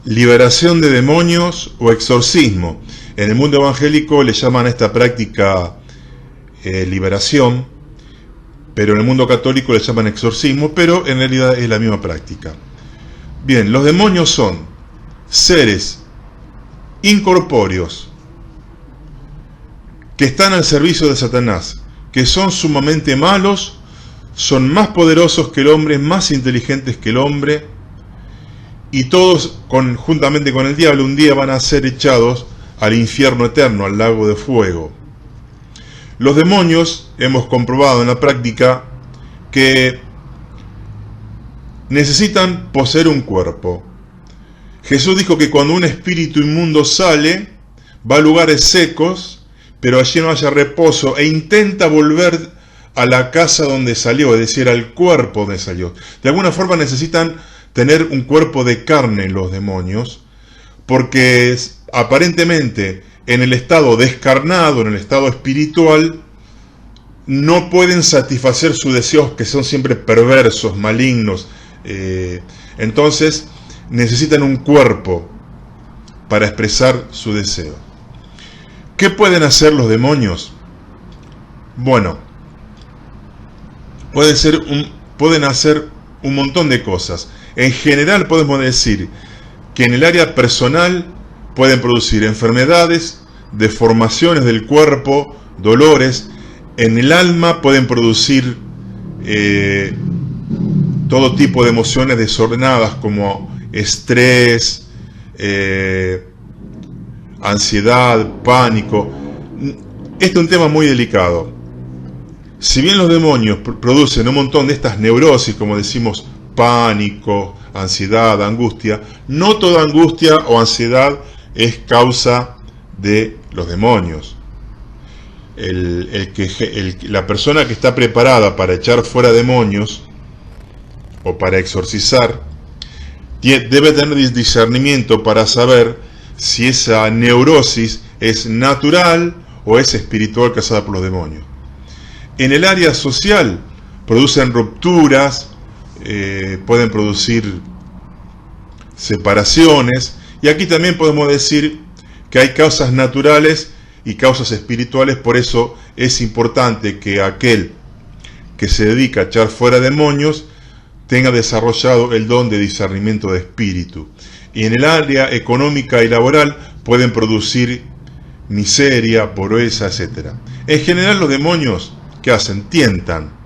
liberación de demonios o exorcismo. En el mundo evangélico le llaman a esta práctica liberación, pero en el mundo católico le llaman exorcismo, pero en realidad es la misma práctica. Bien, los demonios son seres incorpóreos que están al servicio de Satanás, que son sumamente malos, son más poderosos que el hombre, más inteligentes que el hombre, y todos, juntamente con el diablo, un día van a ser echados al infierno eterno, al lago de fuego. Los demonios, hemos comprobado en la práctica, que necesitan poseer un cuerpo. Jesús dijo que cuando un espíritu inmundo sale, va a lugares secos, pero allí no haya reposo, e intenta volver a la casa donde salió, es decir, al cuerpo donde salió. De alguna forma necesitan tener un cuerpo de carne los demonios, porque aparentemente en el estado descarnado, en el estado espiritual, no pueden satisfacer sus deseos, que son siempre perversos, malignos. Entonces necesitan un cuerpo para expresar su deseo. ¿Qué pueden hacer los demonios? Bueno, pueden hacer un montón de cosas. En general podemos decir que en el área personal pueden producir enfermedades, deformaciones del cuerpo, dolores. En el alma pueden producir todo tipo de emociones desordenadas como estrés, ansiedad, pánico. Este es un tema muy delicado. Si bien los demonios producen un montón de estas neurosis, como decimos, pánico, ansiedad, angustia, no toda angustia o ansiedad es causa de los demonios. La persona que está preparada para echar fuera demonios o para exorcizar debe tener discernimiento para saber si esa neurosis es natural o es espiritual causada por los demonios. En el área social producen rupturas, pueden producir separaciones, y aquí también podemos decir que hay causas naturales y causas espirituales. Por eso es importante que aquel que se dedica a echar fuera demonios tenga desarrollado el don de discernimiento de espíritu. Y en el área económica y laboral pueden producir miseria, pobreza, etc. En general los demonios, ¿qué hacen? Tientan.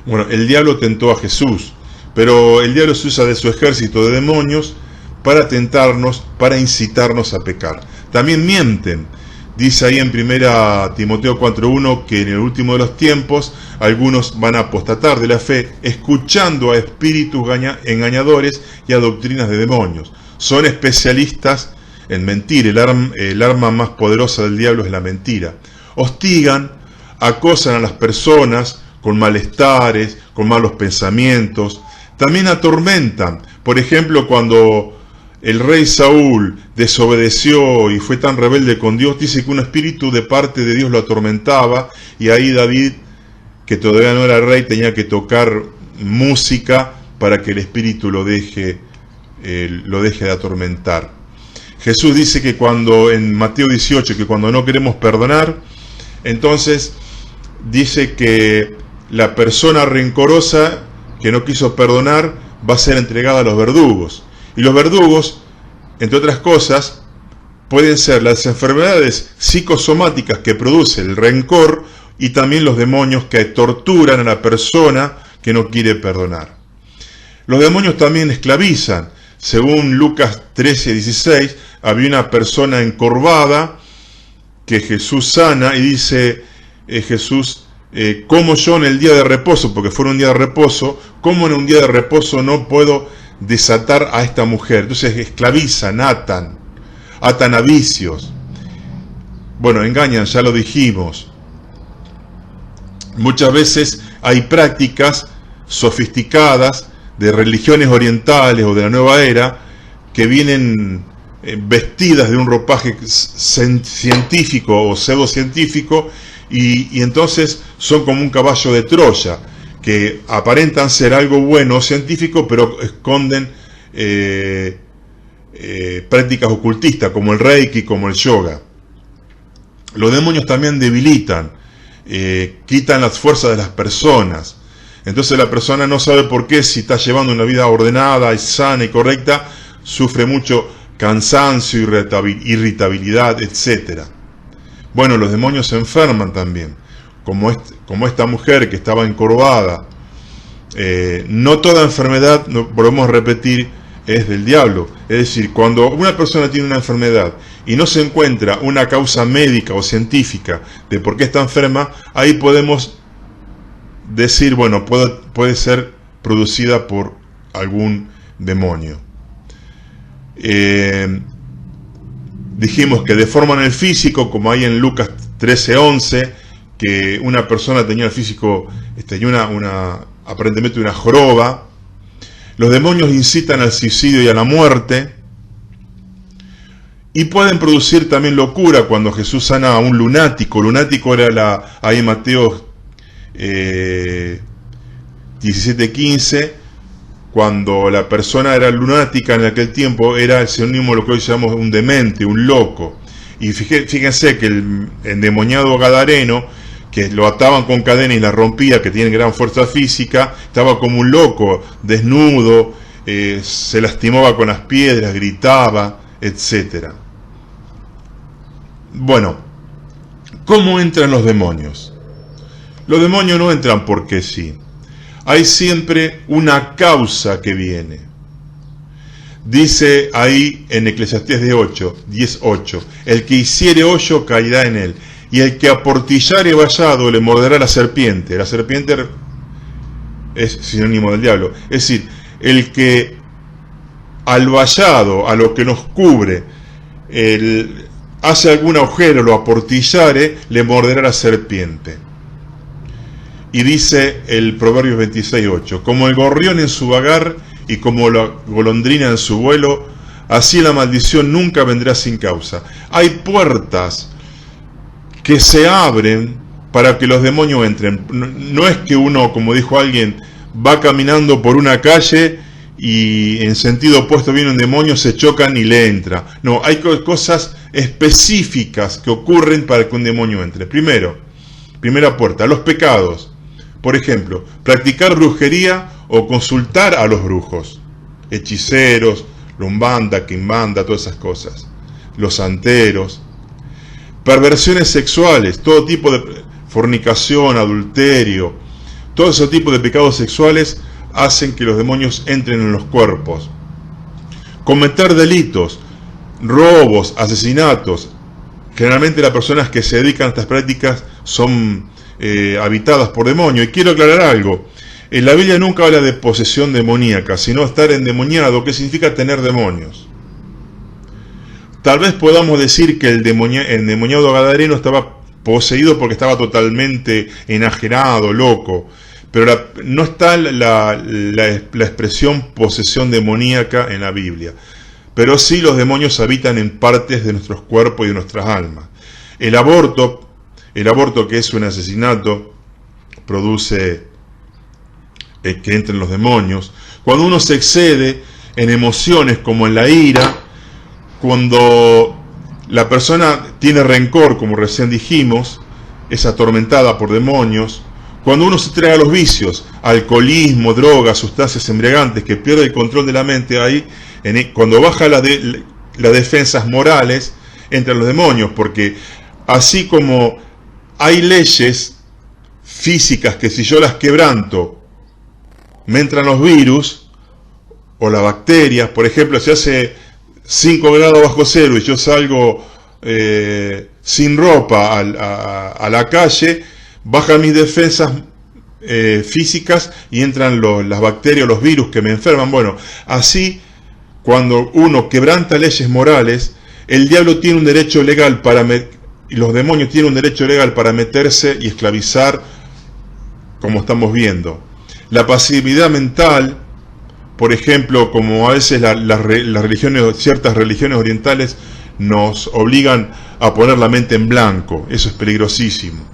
Bueno, el diablo tentó a Jesús, pero el diablo se usa de su ejército de demonios para tentarnos, para incitarnos a pecar. También mienten. Dice ahí en 1 Timoteo 4:1 que en el último de los tiempos algunos van a apostatar de la fe, escuchando a espíritus engañadores y a doctrinas de demonios. Son especialistas en mentir. El arma más poderosa del diablo es la mentira. Hostigan, acosan a las personas con malestares, con malos pensamientos. También atormentan. Por ejemplo, cuando el rey Saúl desobedeció y fue tan rebelde con Dios, dice que un espíritu de parte de Dios lo atormentaba, y ahí David, que todavía no era rey, tenía que tocar música para que el espíritu lo deje de atormentar. Jesús dice que en Mateo 18, que cuando no queremos perdonar, entonces dice que la persona rencorosa que no quiso perdonar va a ser entregada a los verdugos. Y los verdugos, entre otras cosas, pueden ser las enfermedades psicosomáticas que produce el rencor, y también los demonios que torturan a la persona que no quiere perdonar. Los demonios también esclavizan. Según Lucas 13:16, había una persona encorvada que Jesús sana, y dice Jesús, ¿cómo yo en el día de reposo, porque fue un día de reposo, cómo en un día de reposo no puedo desatar a esta mujer? Entonces esclavizan, atan a vicios. Bueno, engañan, ya lo dijimos. Muchas veces hay prácticas sofisticadas de religiones orientales o de la nueva era que vienen vestidas de un ropaje científico o pseudocientífico, y entonces son como un caballo de Troya, que aparentan ser algo bueno o científico, pero esconden prácticas ocultistas como el Reiki, como el yoga. Los demonios también debilitan, quitan las fuerzas de las personas. Entonces la persona no sabe por qué, si está llevando una vida ordenada y sana y correcta, sufre mucho cansancio, irritabilidad, etc. Bueno, los demonios se enferman también, como esta mujer que estaba encorvada. No toda enfermedad, volvemos a repetir, es del diablo. Es decir, cuando una persona tiene una enfermedad y no se encuentra una causa médica o científica de por qué está enferma, ahí podemos decir, bueno, puede ser producida por algún demonio. Dijimos que deforman el físico, como hay en Lucas 13:11, que una persona tenía el físico, aparentemente una joroba. Los demonios incitan al suicidio y a la muerte, y pueden producir también locura. Cuando Jesús sana a un lunático, era ahí en Mateo 17:15, cuando la persona era lunática en aquel tiempo, era el sinónimo de lo que hoy llamamos un demente, un loco. Y fíjense que el endemoniado gadareno, que lo ataban con cadena y la rompía, que tiene gran fuerza física, estaba como un loco, desnudo, se lastimaba con las piedras, gritaba, etc. Bueno, ¿cómo entran los demonios? Los demonios no entran porque sí. Hay siempre una causa que viene. Dice ahí en Eclesiastés 10:8, el que hiciere hoyo caerá en él, y el que aportillare vallado le morderá la serpiente. La serpiente es sinónimo del diablo. Es decir, el que al vallado, a lo que nos cubre, hace algún agujero, lo aportillare, le morderá la serpiente. Y dice el Proverbios 26:8, como el gorrión en su vagar y como la golondrina en su vuelo, así la maldición nunca vendrá sin causa. Hay puertas que se abren para que los demonios entren. No es que uno, como dijo alguien, va caminando por una calle y en sentido opuesto viene un demonio, se chocan y le entra. No, hay cosas específicas que ocurren para que un demonio entre. Primera puerta, los pecados. Por ejemplo, practicar brujería o consultar a los brujos, hechiceros, lumbanda, quimbanda, todas esas cosas. Los santeros. Perversiones sexuales, todo tipo de fornicación, adulterio, todo ese tipo de pecados sexuales hacen que los demonios entren en los cuerpos. Cometer delitos, robos, asesinatos. Generalmente las personas que se dedican a estas prácticas son habitadas por demonios. Y quiero aclarar algo. En la Biblia nunca habla de posesión demoníaca, sino estar endemoniado, que significa tener demonios. Tal vez podamos decir que el endemoniado gadareno estaba poseído porque estaba totalmente enajenado, loco. Pero no está la expresión posesión demoníaca en la Biblia. Pero sí los demonios habitan en partes de nuestros cuerpos y de nuestras almas. El aborto, que es un asesinato, produce que entren los demonios. Cuando uno se excede en emociones como en la ira, cuando la persona tiene rencor, como recién dijimos, es atormentada por demonios. Cuando uno se entrega a los vicios, alcoholismo, drogas, sustancias embriagantes, que pierde el control de la mente, ahí, cuando baja las defensas morales, entran los demonios, porque así como hay leyes físicas que si yo las quebranto, me entran los virus o las bacterias. Por ejemplo, si hace 5 grados bajo cero y yo salgo sin ropa a la calle, bajan mis defensas físicas y entran las bacterias, los virus que me enferman. Bueno, así cuando uno quebranta leyes morales, el diablo tiene un derecho legal y los demonios tienen un derecho legal para meterse y esclavizar, como estamos viendo. La pasividad mental, por ejemplo, como a veces ciertas religiones orientales nos obligan a poner la mente en blanco, eso es peligrosísimo.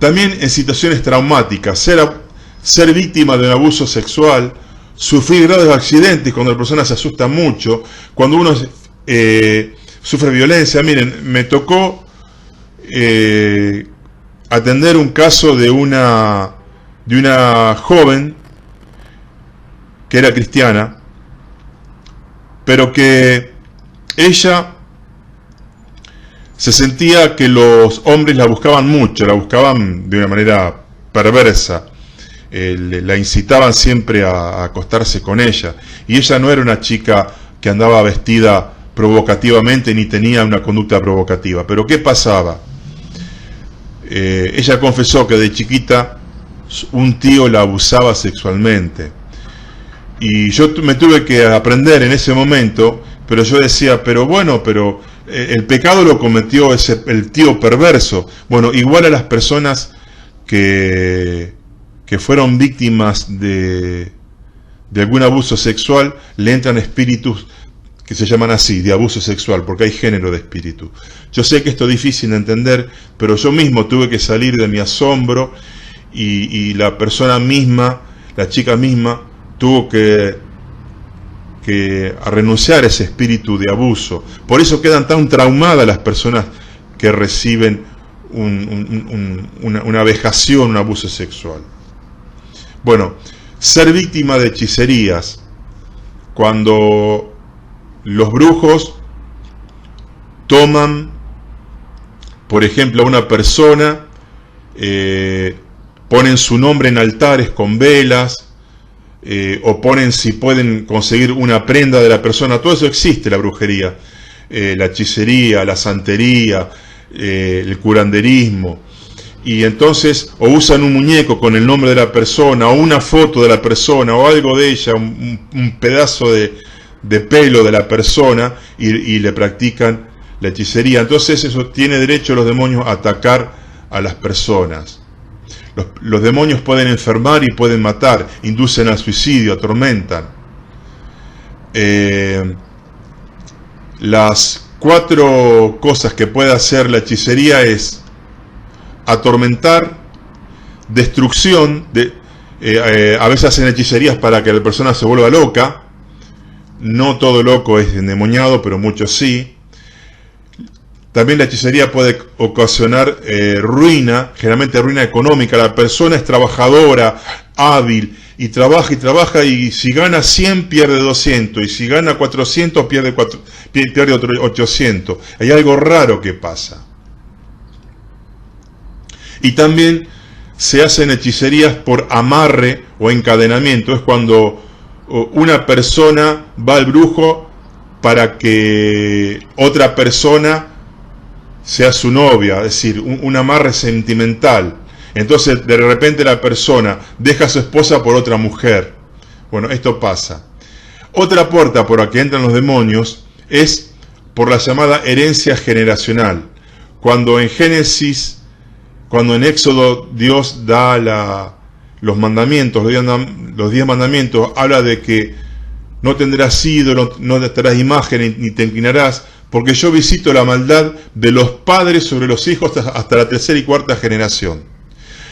También en situaciones traumáticas, ser víctima de un abuso sexual, sufrir graves accidentes cuando la persona se asusta mucho, cuando uno sufre violencia. Miren, me tocó atender un caso de una joven que era cristiana, pero que ella se sentía que los hombres la buscaban mucho, la buscaban de una manera perversa, la incitaban siempre a acostarse con ella, y ella no era una chica que andaba vestida provocativamente ni tenía una conducta provocativa. Pero ¿qué pasaba? Ella confesó que de chiquita un tío la abusaba sexualmente, y yo me tuve que aprender en ese momento, pero yo decía, pero bueno, pero el pecado lo cometió el tío perverso. Bueno, igual a las personas que fueron víctimas de algún abuso sexual, le entran espíritus que se llaman así, de abuso sexual, porque hay género de espíritu. Yo sé que esto es difícil de entender, pero yo mismo tuve que salir de mi asombro, y la persona misma, la chica misma, tuvo que renunciar a ese espíritu de abuso. Por eso quedan tan traumadas las personas que reciben una vejación, un abuso sexual. Bueno, ser víctima de hechicerías, cuando los brujos toman, por ejemplo, a una persona, ponen su nombre en altares con velas, o ponen, si pueden conseguir una prenda de la persona. Todo eso existe, la brujería, la hechicería, la santería, el curanderismo. Y entonces o usan un muñeco con el nombre de la persona, o una foto de la persona, o algo de ella, un pedazo de pelo de la persona, y le practican la hechicería. Entonces eso tiene derecho los demonios a atacar a las personas. Los demonios pueden enfermar y pueden matar, inducen al suicidio, atormentan. Las 4 cosas que puede hacer la hechicería es atormentar, destrucción, a veces hacen hechicerías para que la persona se vuelva loca. No todo loco es endemoniado, pero muchos sí. También la hechicería puede ocasionar ruina, generalmente ruina económica. La persona es trabajadora, hábil, y trabaja, y si gana 100 pierde 200, y si gana 400 pierde otro 800. Hay algo raro que pasa. Y también se hacen hechicerías por amarre o encadenamiento. Es cuando una persona va al brujo para que otra persona sea su novia, es decir, un amarre sentimental. Entonces de repente la persona deja a su esposa por otra mujer. Bueno, esto pasa. Otra puerta por la que entran los demonios es por la llamada herencia generacional. Cuando en Éxodo Dios da los mandamientos, los 10 mandamientos, habla de que no tendrás ídolo, no te harás imagen ni te inclinarás, porque yo visito la maldad de los padres sobre los hijos hasta la 3ª y 4ª generación.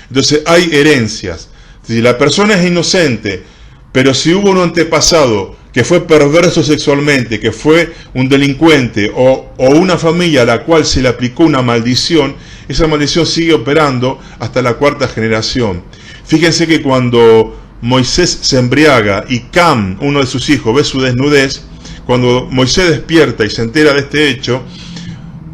Entonces hay herencias. Si la persona es inocente, pero si hubo un antepasado que fue perverso sexualmente, que fue un delincuente, o una familia a la cual se le aplicó una maldición, esa maldición sigue operando hasta la 4ª generación. Fíjense que cuando Moisés se embriaga y Cam, uno de sus hijos, ve su desnudez, cuando Moisés despierta y se entera de este hecho,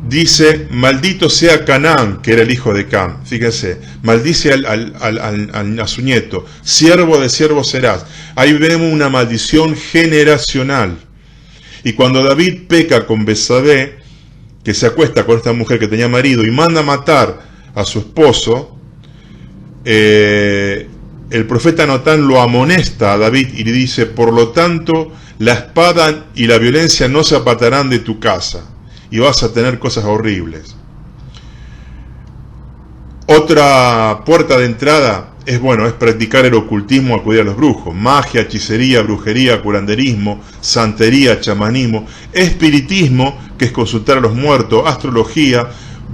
dice, maldito sea Canaán, que era el hijo de Cam. Fíjense, maldice a su nieto, siervo de siervo serás. Ahí vemos una maldición generacional. Y cuando David peca con Betsabé, que se acuesta con esta mujer que tenía marido y manda a matar a su esposo, el profeta Natán lo amonesta a David y le dice, por lo tanto, la espada y la violencia no se apartarán de tu casa, y vas a tener cosas horribles. Otra puerta de entrada es practicar el ocultismo, acudir a los brujos, magia, hechicería, brujería, curanderismo, santería, chamanismo, espiritismo, que es consultar a los muertos, astrología,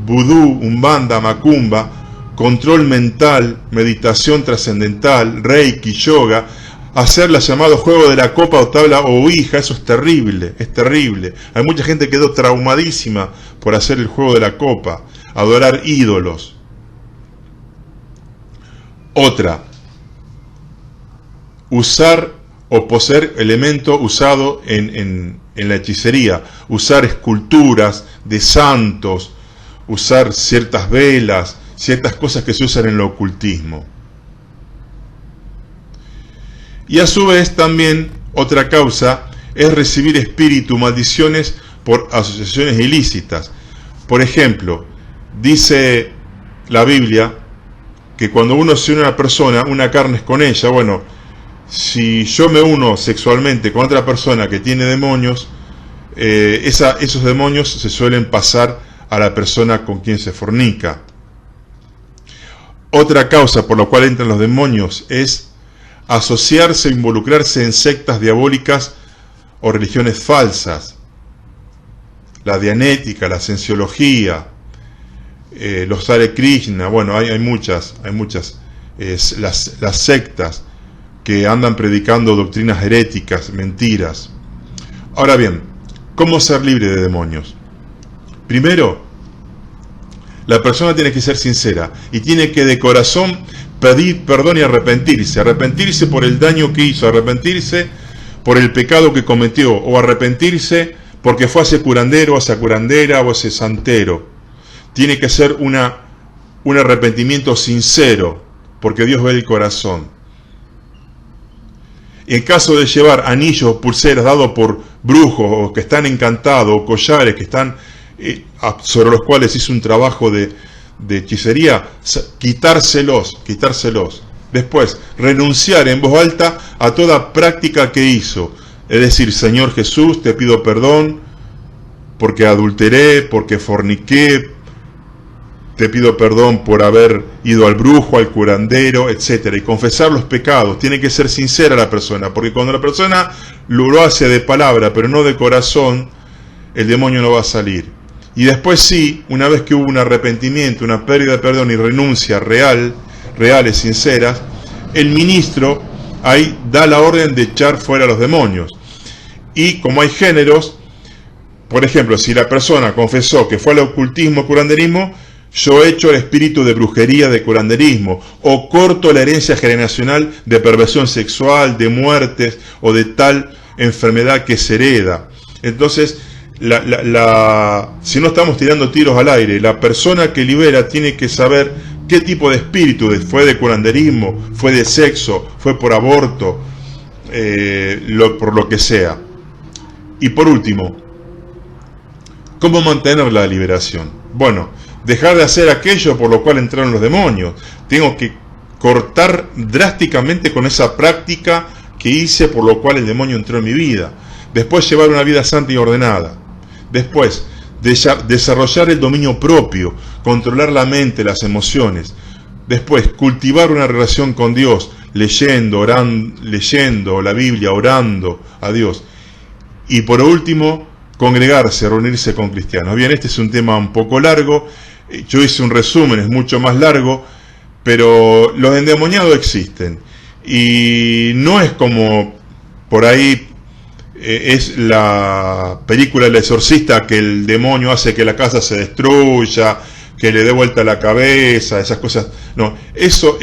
vudú, umbanda, macumba, control mental, meditación trascendental, reiki, yoga, hacer la llamado juego de la copa o tabla o ouija. Eso es terrible, es terrible. Hay mucha gente que quedó traumadísima por hacer el juego de la copa, adorar ídolos. Otra, usar o poseer elemento usado en la hechicería, usar esculturas de santos, usar ciertas velas, ciertas cosas que se usan en el ocultismo. Y a su vez también otra causa es recibir espíritu, maldiciones por asociaciones ilícitas. Por ejemplo, dice la Biblia que cuando uno se une a una persona, una carne es con ella. Bueno, si yo me uno sexualmente con otra persona que tiene demonios, esos demonios se suelen pasar a la persona con quien se fornica. Otra causa por la cual entran los demonios es asociarse, involucrarse en sectas diabólicas o religiones falsas. La dianética, la cienciología, los Hare Krishna, bueno, hay muchas, las sectas que andan predicando doctrinas heréticas, mentiras. Ahora bien, ¿cómo ser libre de demonios? Primero, la persona tiene que ser sincera y tiene que de corazón pedir perdón y arrepentirse por el daño que hizo, arrepentirse por el pecado que cometió, o arrepentirse porque fue a ese curandero, a esa curandera o a ese santero. Tiene que ser un arrepentimiento sincero, porque Dios ve el corazón. En caso de llevar anillos o pulseras dados por brujos o que están encantados, o collares que están sobre los cuales hizo un trabajo de hechicería, quitárselos. Después, renunciar en voz alta a toda práctica que hizo. Es decir, Señor Jesús, te pido perdón porque adulteré, porque forniqué, te pido perdón por haber ido al brujo, al curandero, etc. Y confesar los pecados. Tiene que ser sincera la persona, porque cuando la persona lo hace de palabra, pero no de corazón, el demonio no va a salir. Y después sí, una vez que hubo un arrepentimiento, una pérdida de perdón y renuncia reales, sinceras, el ministro ahí da la orden de echar fuera a los demonios. Y como hay géneros, por ejemplo, si la persona confesó que fue al ocultismo, curanderismo, yo echo el espíritu de brujería, de curanderismo, o corto la herencia generacional de perversión sexual, de muertes o de tal enfermedad que se hereda. Entonces, si no estamos tirando tiros al aire, la persona que libera tiene que saber qué tipo de espíritu fue de curanderismo, fue de sexo, fue por aborto, por lo que sea. Y por último, ¿cómo mantener la liberación? Bueno, dejar de hacer aquello por lo cual entraron los demonios. Tengo que cortar drásticamente con esa práctica que hice por lo cual el demonio entró en mi vida. Después, llevar una vida santa y ordenada. Después, desarrollar el dominio propio, controlar la mente, las emociones. Después, cultivar una relación con Dios, leyendo la Biblia, orando a Dios. Y por último, congregarse, reunirse con cristianos. Bien, este es un tema un poco largo. Yo hice un resumen, es mucho más largo, pero los endemoniados existen. Y no es como por ahí es la película El Exorcista, que el demonio hace que la casa se destruya, que le dé vuelta la cabeza, esas cosas. No, eso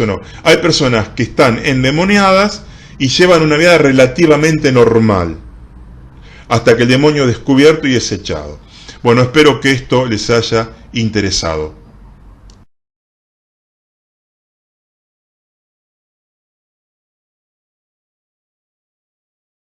no. Hay personas que están endemoniadas y llevan una vida relativamente normal, hasta que el demonio es descubierto y es echado. Bueno, espero que esto les haya interesado.